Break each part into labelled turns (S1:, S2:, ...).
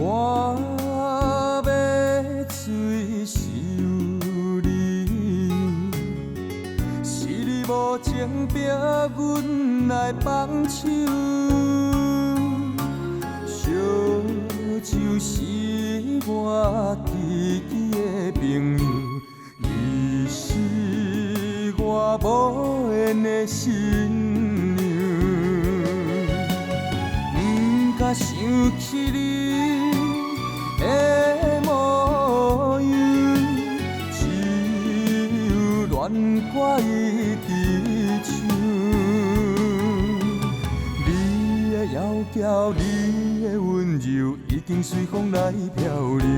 S1: 我要追求你，是你无情逼阮来放手，烧酒是我知己的朋友，你是我无缘的新娘，不敢想起你的模样，只有恋歌一直唱。你的窈窕，你的温柔，已经随风来漂流。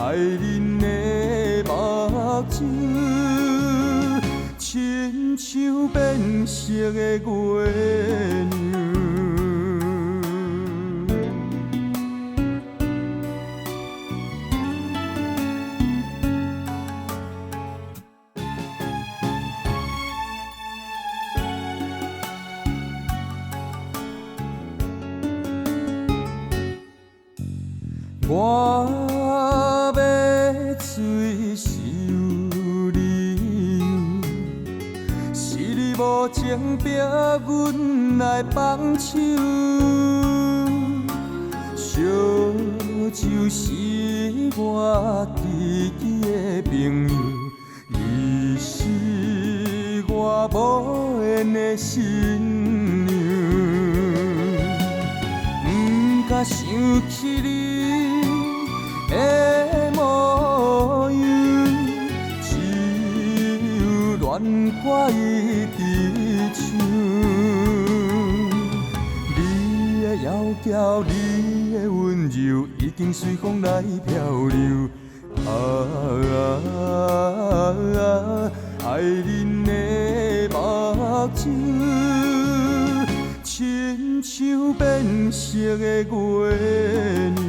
S1: 爱恁的目睭，亲像变色的月亮。我要追求你，是你无情逼阮来放手，烧酒是我知己的朋友，你是我无缘的新娘，不敢想起你的模样，只有恋歌一直唱。你的窈窕，你的温柔，已经随风来漂流。爱恁的目睭，亲像变色的月亮。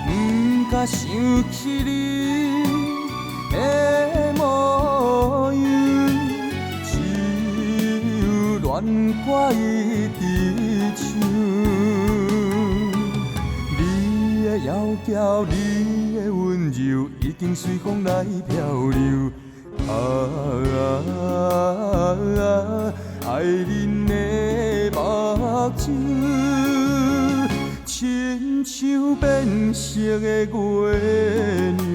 S1: 不敢想起你的模样，只有恋歌一直唱。你的窈窕，你的温柔，已经随风来漂流。爱恁的目睭，亲像变色的月亮。